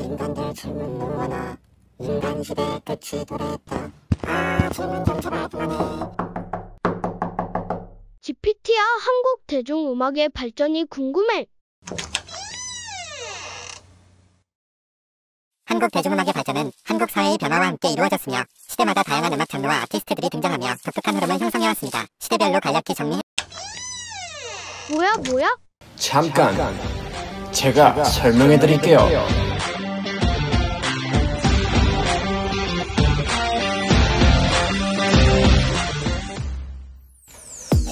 인간들 질문 너무하나 인간 시대 끝이 도래했다. 질문 좀 제발 그만해. GPT야, 한국 대중음악의 발전이 궁금해. 한국 대중음악의 발전은 한국 사회의 변화와 함께 이루어졌으며 시대마다 다양한 음악 장르와 아티스트들이 등장하며 독특한 흐름을 형성해왔습니다. 시대별로 간략히 정리해. 뭐야? 잠깐, 제가 설명해드릴게요.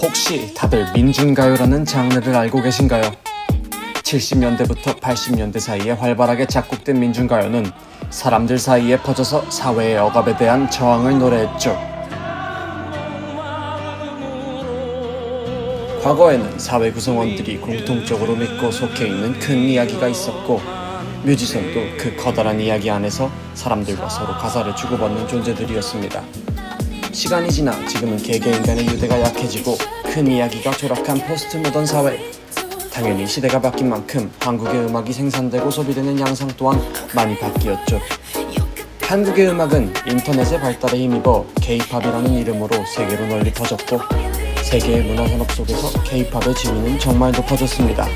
혹시 다들 민중가요라는 장르를 알고 계신가요? 70년대부터 80년대 사이에 활발하게 작곡된 민중가요는 사람들 사이에 퍼져서 사회의 억압에 대한 저항을 노래했죠. 과거에는 사회 구성원들이 공통적으로 믿고 속해 있는 큰 이야기가 있었고, 뮤지션도 그 커다란 이야기 안에서 사람들과 서로 가사를 주고받는 존재들이었습니다. 시간이 지나 지금은 개개인간의 유대가 약해지고 큰 이야기가 조락한 포스트 모던 사회. 당연히 시대가 바뀐 만큼 한국의 음악이 생산되고 소비되는 양상 또한 많이 바뀌었죠. 한국의 음악은 인터넷의 발달에 힘입어 K-팝이라는 이름으로 세계로 널리 퍼졌고, 세계의 문화산업 속에서 K-팝의 지위는 정말 높아졌습니다.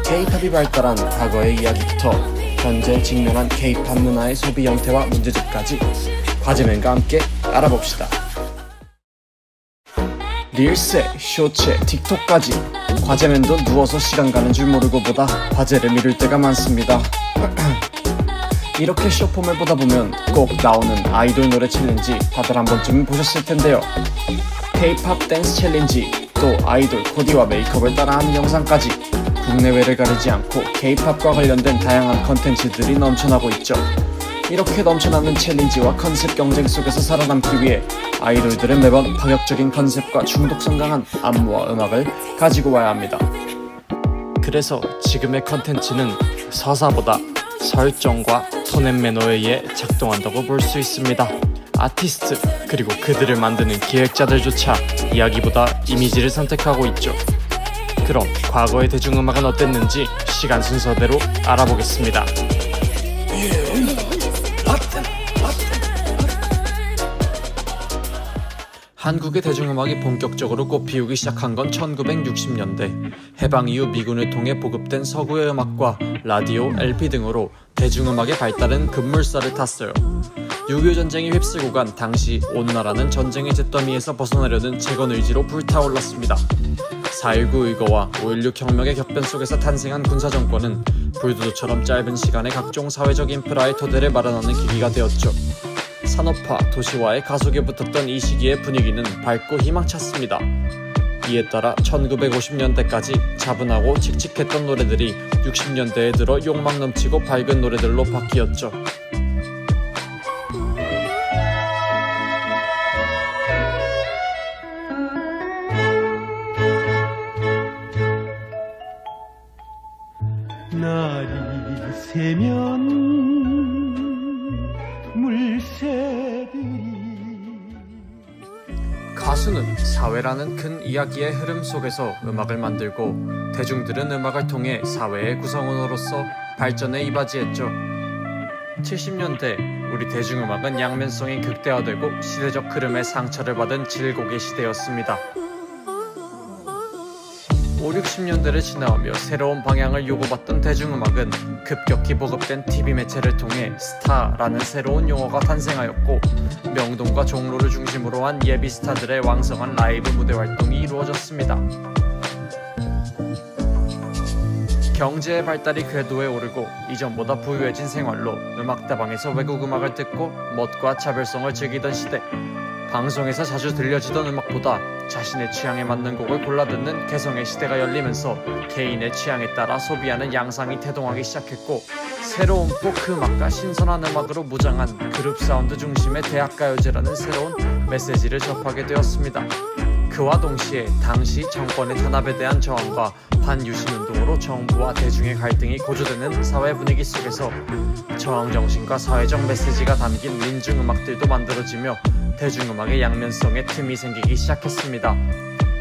K-팝이 발달한 과거의 이야기부터 현재 직면한 K-팝 문화의 소비 형태와 문제점까지 과제맨과 함께 알아봅시다. 릴스에 쇼츠에 틱톡까지 과제맨도 누워서 시간 가는 줄 모르고 보다 과제를 미룰 때가 많습니다. 이렇게 쇼폼을 보다 보면 꼭 나오는 아이돌 노래 챌린지 다들 한 번쯤은 보셨을 텐데요. K-팝 댄스 챌린지, 또 아이돌 코디와 메이크업을 따라하는 영상까지 국내외를 가리지 않고 K-팝과 관련된 다양한 컨텐츠들이 넘쳐나고 있죠. 이렇게 넘쳐나는 챌린지와 컨셉 경쟁 속에서 살아남기 위해 아이돌들은 매번 파격적인 컨셉과 중독성 강한 안무와 음악을 가지고 와야 합니다. 그래서 지금의 컨텐츠는 서사보다 설정과 톤 앤 매너에 의해 작동한다고 볼 수 있습니다. 아티스트 그리고 그들을 만드는 기획자들조차 이야기보다 이미지를 선택하고 있죠. 그럼 과거의 대중음악은 어땠는지 시간 순서대로 알아보겠습니다. 한국의 대중음악이 본격적으로 꽃피우기 시작한 건 1960년대. 해방 이후 미군을 통해 보급된 서구의 음악과 라디오, LP 등으로 대중음악의 발달은 급물살을 탔어요. 6.25 전쟁이 휩쓸고 간 당시 온 나라는 전쟁의 잿더미에서 벗어나려는 재건 의지로 불타올랐습니다. 4.19 의거와 5.16 혁명의 격변 속에서 탄생한 군사정권은 불도저처럼 짧은 시간에 각종 사회적 인프라의 토대를 마련하는 계기가 되었죠. 산업화, 도시화의 가속에 붙었던 이 시기의 분위기는 밝고 희망찼습니다. 이에 따라 1950년대까지 차분하고 칙칙했던 노래들이 60년대에 들어 욕망 넘치고 밝은 노래들로 바뀌었죠. 날이 새면 물새들이. 가수는 사회라는 큰 이야기의 흐름 속에서 음악을 만들고, 대중들은 음악을 통해 사회의 구성원으로서 발전에 이바지했죠. 70년대 우리 대중음악은 양면성이 극대화되고 시대적 흐름에 상처를 받은 질곡의 시대였습니다. 5, 60년대를 지나오며 새로운 방향을 요구받던 대중음악은 급격히 보급된 TV 매체를 통해 스타라는 새로운 용어가 탄생하였고, 명동과 종로를 중심으로 한 예비 스타들의 왕성한 라이브 무대 활동이 이루어졌습니다. 경제의 발달이 궤도에 오르고 이전보다 부유해진 생활로 음악다방에서 외국 음악을 듣고 멋과 차별성을 즐기던 시대. 방송에서 자주 들려지던 음악보다 자신의 취향에 맞는 곡을 골라 듣는 개성의 시대가 열리면서 개인의 취향에 따라 소비하는 양상이 태동하기 시작했고, 새로운 포크 음악과 신선한 음악으로 무장한 그룹 사운드 중심의 대학가요제라는 새로운 메시지를 접하게 되었습니다. 그와 동시에 당시 정권의 탄압에 대한 저항과 반유신운동으로 정부와 대중의 갈등이 고조되는 사회 분위기 속에서 저항정신과 사회적 메시지가 담긴 민중음악들도 만들어지며 대중음악의 양면성에 틈이 생기기 시작했습니다.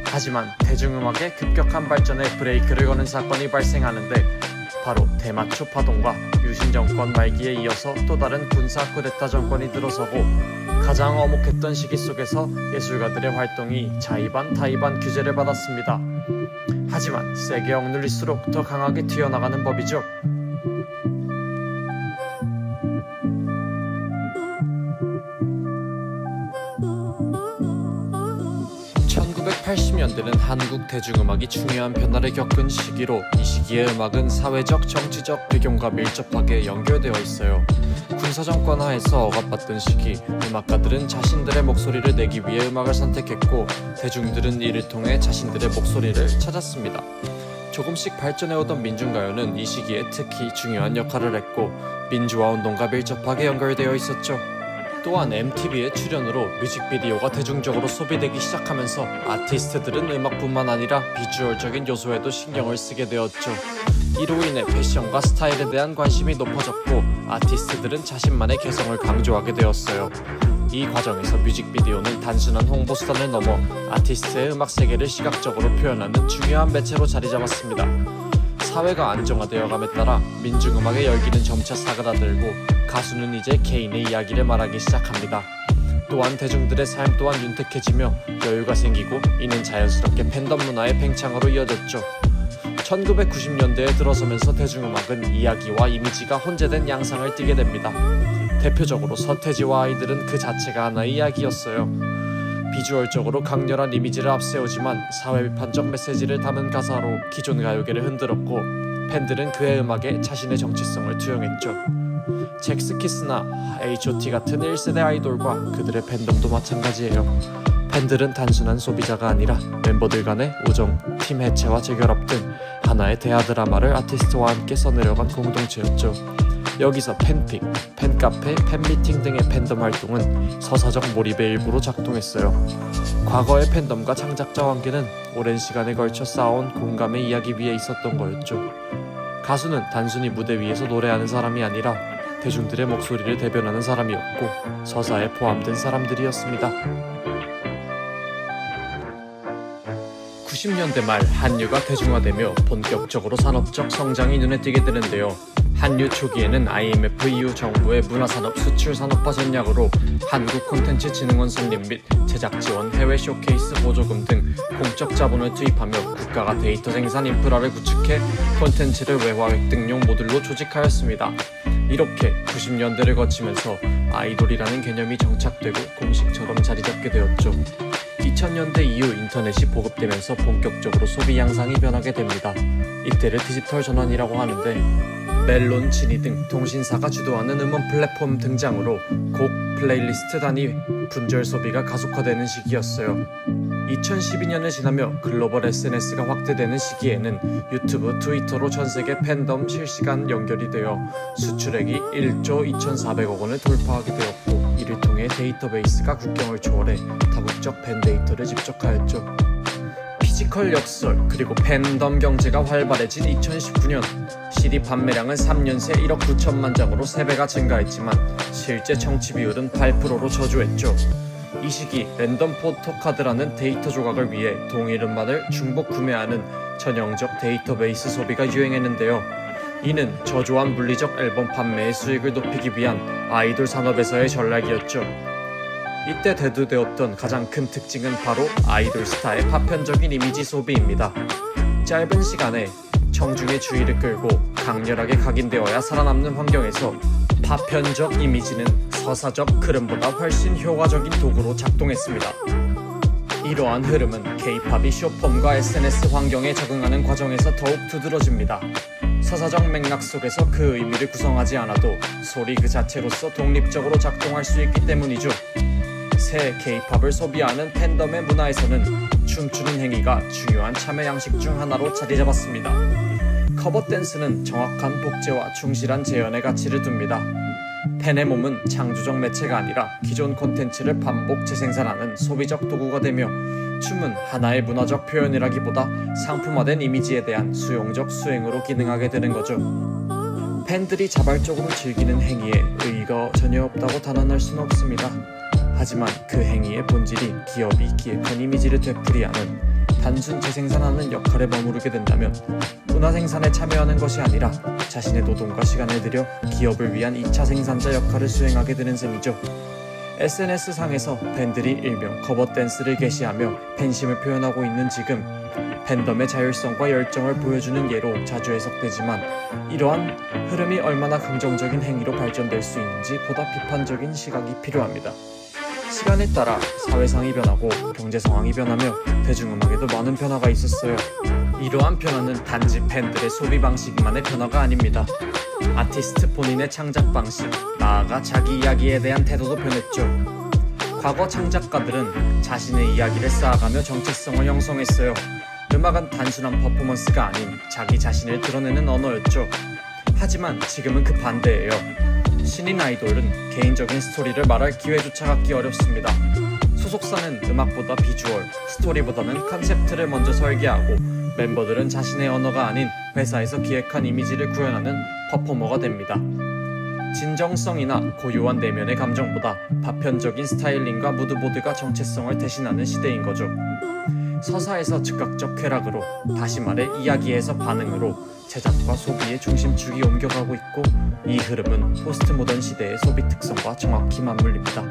하지만 대중음악의 급격한 발전에 브레이크를 거는 사건이 발생하는데, 바로 대마초 파동과 유신 정권 말기에 이어서 또 다른 군사 쿠데타 정권이 들어서고, 가장 어목했던 시기 속에서 예술가들의 활동이 자의반 타의반 규제를 받았습니다. 하지만 세게 억눌릴수록 더 강하게 튀어나가는 법이죠. 1980년대는 한국 대중음악이 중요한 변화를 겪은 시기로, 이 시기의 음악은 사회적, 정치적 배경과 밀접하게 연결되어 있어요. 군사정권 하에서 억압받던 시기, 음악가들은 자신들의 목소리를 내기 위해 음악을 선택했고, 대중들은 이를 통해 자신들의 목소리를 찾았습니다. 조금씩 발전해오던 민중가요는 이 시기에 특히 중요한 역할을 했고, 민주화운동과 밀접하게 연결되어 있었죠. 또한 MTV의 출연으로 뮤직비디오가 대중적으로 소비되기 시작하면서 아티스트들은 음악뿐만 아니라 비주얼적인 요소에도 신경을 쓰게 되었죠. 이로 인해 패션과 스타일에 대한 관심이 높아졌고, 아티스트들은 자신만의 개성을 강조하게 되었어요. 이 과정에서 뮤직비디오는 단순한 홍보수단을 넘어 아티스트의 음악 세계를 시각적으로 표현하는 중요한 매체로 자리 잡았습니다. 사회가 안정화되어감에 따라 민중음악의 열기는 점차 사그라들고, 가수는 이제 개인의 이야기를 말하기 시작합니다. 또한 대중들의 삶 또한 윤택해지며 여유가 생기고, 이는 자연스럽게 팬덤 문화의 팽창으로 이어졌죠. 1990년대에 들어서면서 대중음악은 이야기와 이미지가 혼재된 양상을 띠게 됩니다. 대표적으로 서태지와 아이들은 그 자체가 하나의 이야기였어요. 비주얼적으로 강렬한 이미지를 앞세우지만 사회비판적 메시지를 담은 가사로 기존 가요계를 흔들었고, 팬들은 그의 음악에 자신의 정체성을 투영했죠. 잭스키스나 H.O.T 같은 1세대 아이돌과 그들의 팬덤도 마찬가지예요. 팬들은 단순한 소비자가 아니라 멤버들 간의 우정, 팀 해체와 재결합 등 하나의 대화 드라마를 아티스트와 함께 써내려간 공동체였죠. 여기서 팬픽, 팬카페, 팬미팅 등의 팬덤 활동은 서사적 몰입의 일부로 작동했어요. 과거의 팬덤과 창작자 관계는 오랜 시간에 걸쳐 쌓아온 공감의 이야기 위에 있었던 거였죠. 가수는 단순히 무대 위에서 노래하는 사람이 아니라 대중들의 목소리를 대변하는 사람이었고, 서사에 포함된 사람들이었습니다. 90년대 말 한류가 대중화되며 본격적으로 산업적 성장이 눈에 띄게 되는데요. 한류 초기에는 IMF 이후 정부의 문화산업 수출 산업화 전략으로 한국 콘텐츠진흥원 설립 및 제작 지원, 해외 쇼케이스 보조금 등 공적 자본을 투입하며 국가가 데이터 생산 인프라를 구축해 콘텐츠를 외화 획득용 모듈로 조직하였습니다. 이렇게 90년대를 거치면서 아이돌이라는 개념이 정착되고 공식처럼 자리잡게 되었죠. 2000년대 이후 인터넷이 보급되면서 본격적으로 소비 양상이 변하게 됩니다. 이때를 디지털 전환이라고 하는데, 멜론, 지니 등 통신사가 주도하는 음원 플랫폼 등장으로 곡, 플레이리스트 단위 분절 소비가 가속화되는 시기였어요. 2012년을 지나며 글로벌 SNS가 확대되는 시기에는 유튜브, 트위터로 전세계 팬덤 실시간 연결이 되어 수출액이 1조 2,400억 원을 돌파하게 되었고, 이를 통해 데이터베이스가 국경을 초월해 다국적 팬 데이터를 집적하였죠. 피지컬 역설 그리고 팬덤 경제가 활발해진 2019년, CD 판매량은 3년 새 1억 9천만 장으로 3배가 증가했지만 실제 청취 비율은 8%로 저조했죠. 이 시기 랜덤 포토카드라는 데이터 조각을 위해 동일 음반을 중복 구매하는 전형적 데이터베이스 소비가 유행했는데요. 이는 저조한 물리적 앨범 판매의 수익을 높이기 위한 아이돌 산업에서의 전략이었죠. 이때 대두되었던 가장 큰 특징은 바로 아이돌 스타의 파편적인 이미지 소비입니다. 짧은 시간에 청중의 주의를 끌고 강렬하게 각인되어야 살아남는 환경에서 파편적 이미지는 서사적 흐름보다 훨씬 효과적인 도구로 작동했습니다. 이러한 흐름은 K-팝이 숏폼과 SNS 환경에 적응하는 과정에서 더욱 두드러집니다. 서사적 맥락 속에서 그 의미를 구성하지 않아도 소리 그 자체로서 독립적으로 작동할 수 있기 때문이죠. 새 K-팝을 소비하는 팬덤의 문화에서는 춤추는 행위가 중요한 참여 양식 중 하나로 자리 잡았습니다. 커버 댄스는 정확한 복제와 충실한 재현의 가치를 둡니다. 팬의 몸은 창조적 매체가 아니라 기존 콘텐츠를 반복 재생산하는 소비적 도구가 되며, 춤은 하나의 문화적 표현이라기보다 상품화된 이미지에 대한 수용적 수행으로 기능하게 되는 거죠. 팬들이 자발적으로 즐기는 행위에 의의가 전혀 없다고 단언할 수는 없습니다. 하지만 그 행위의 본질이 기업이 기획한 이미지를 되풀이하는 단순 재생산하는 역할에 머무르게 된다면 문화 생산에 참여하는 것이 아니라 자신의 노동과 시간을 들여 기업을 위한 2차 생산자 역할을 수행하게 되는 셈이죠. SNS상에서 팬들이 일명 커버댄스를 게시하며 팬심을 표현하고 있는 지금, 팬덤의 자율성과 열정을 보여주는 예로 자주 해석되지만 이러한 흐름이 얼마나 긍정적인 행위로 발전될 수 있는지 보다 비판적인 시각이 필요합니다. 시간에 따라 사회상이 변하고 경제 상황이 변하며 대중음악에도 많은 변화가 있었어요. 이러한 변화는 단지 팬들의 소비 방식만의 변화가 아닙니다. 아티스트 본인의 창작 방식, 나아가 자기 이야기에 대한 태도도 변했죠. 과거 창작가들은 자신의 이야기를 쌓아가며 정체성을 형성했어요. 음악은 단순한 퍼포먼스가 아닌 자기 자신을 드러내는 언어였죠. 하지만 지금은 그 반대예요. 신인 아이돌은 개인적인 스토리를 말할 기회조차 갖기 어렵습니다. 소속사는 음악보다 비주얼, 스토리보다는 컨셉트를 먼저 설계하고 멤버들은 자신의 언어가 아닌 회사에서 기획한 이미지를 구현하는 퍼포머가 됩니다. 진정성이나 고유한 내면의 감정보다 파편적인 스타일링과 무드보드가 정체성을 대신하는 시대인 거죠. 서사에서 즉각적 쾌락으로, 다시 말해 이야기에서 반응으로 제작과 소비의 중심축이 옮겨가고 있고, 이 흐름은 포스트모던 시대의 소비 특성과 정확히 맞물립니다.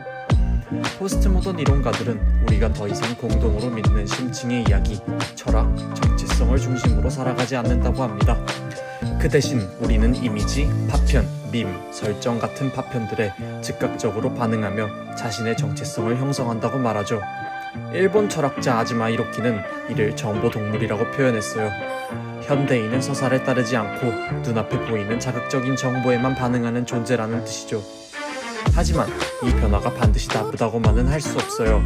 포스트모던 이론가들은 우리가 더 이상 공동으로 믿는 심층의 이야기, 철학, 정체성을 중심으로 살아가지 않는다고 합니다. 그 대신 우리는 이미지, 파편, 밈, 설정 같은 파편들에 즉각적으로 반응하며 자신의 정체성을 형성한다고 말하죠. 일본 철학자 아즈마 이로키는 이를 정보동물이라고 표현했어요. 현대인은 서사를 따르지 않고 눈앞에 보이는 자극적인 정보에만 반응하는 존재라는 뜻이죠. 하지만 이 변화가 반드시 나쁘다고만은 할 수 없어요.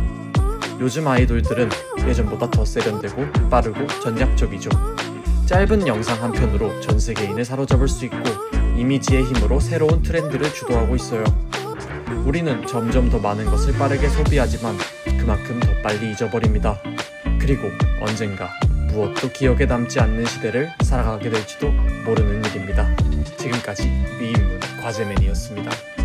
요즘 아이돌들은 예전보다 더 세련되고 빠르고 전략적이죠. 짧은 영상 한 편으로 전 세계인을 사로잡을 수 있고 이미지의 힘으로 새로운 트렌드를 주도하고 있어요. 우리는 점점 더 많은 것을 빠르게 소비하지만 그만큼 더 빨리 잊어버립니다. 그리고 언젠가 무엇도 기억에 남지 않는 시대를 살아가게 될지도 모르는 일입니다. 지금까지 미인문 과제맨이었습니다.